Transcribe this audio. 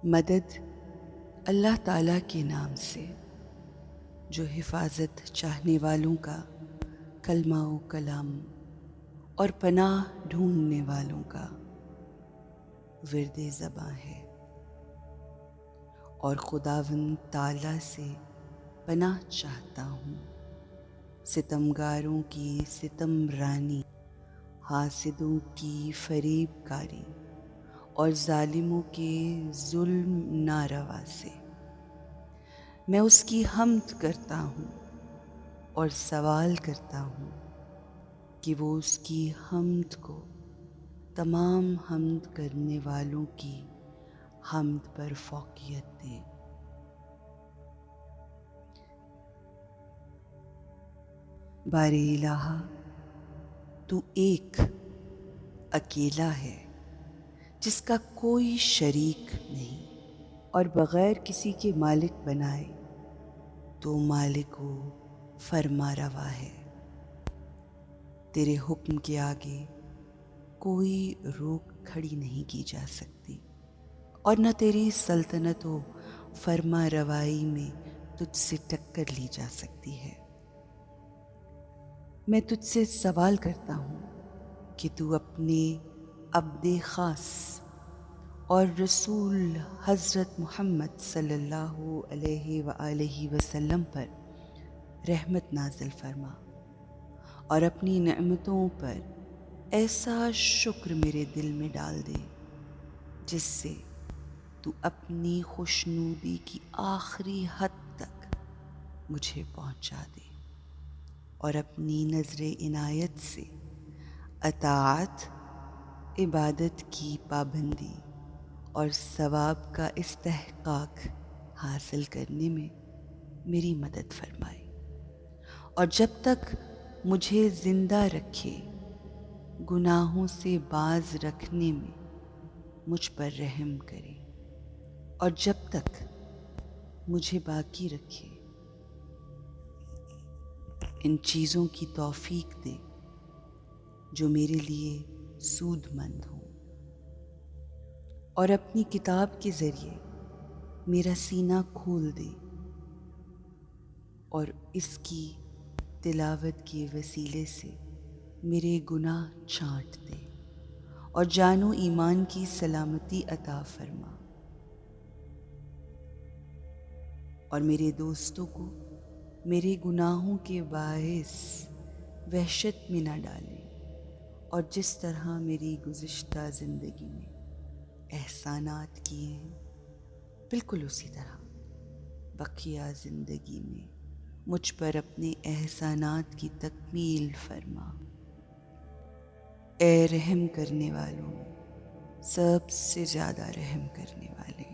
مدد اللہ تعالیٰ کے نام سے، جو حفاظت چاہنے والوں کا کلمہ و کلام اور پناہ ڈھونڈنے والوں کا ورد زباں ہے، اور خداوند تعالیٰ سے پناہ چاہتا ہوں ستمگاروں کی ستم رانی، حاسدوں کی فریب کاری اور ظالموں کے ظلم ناروا سے۔ میں اس کی حمد کرتا ہوں اور سوال کرتا ہوں کہ وہ اس کی حمد کو تمام حمد کرنے والوں کی حمد پر فوقیت دے۔ بارے الہا، تو ایک اکیلا ہے جس کا کوئی شریک نہیں، اور بغیر کسی کے مالک بنائے تو مالک و فرما روا ہے۔ تیرے حکم کے آگے کوئی روک کھڑی نہیں کی جا سکتی، اور نہ تیری سلطنت و فرما روائی میں تجھ سے ٹکر لی جا سکتی ہے۔ میں تجھ سے سوال کرتا ہوں کہ تو اپنے عبد خاص اور رسول حضرت محمد صلی اللہ علیہ وآلہ وسلم پر رحمت نازل فرما، اور اپنی نعمتوں پر ایسا شکر میرے دل میں ڈال دے جس سے تو اپنی خوشنودی کی آخری حد تک مجھے پہنچا دے، اور اپنی نظر عنایت سے اطاعت، عبادت کی پابندی اور ثواب کا استحقاق حاصل کرنے میں میری مدد فرمائے، اور جب تک مجھے زندہ رکھے گناہوں سے باز رکھنے میں مجھ پر رحم کرے، اور جب تک مجھے باقی رکھے ان چیزوں کی توفیق دے جو میرے لیے سود مند ہوں، اور اپنی کتاب کے ذریعے میرا سینہ کھول دے، اور اس کی تلاوت کے وسیلے سے میرے گناہ چھانٹ دے، اور جان و ایمان کی سلامتی عطا فرما، اور میرے دوستوں کو میرے گناہوں کے باعث وحشت میں نہ ڈالے، اور جس طرح میری گزشتہ زندگی میں احسانات کیے ہیں بالکل اسی طرح بقیہ زندگی میں مجھ پر اپنے احسانات کی تکمیل فرما۔ اے رحم کرنے والوں میں سب سے زیادہ رحم کرنے والے۔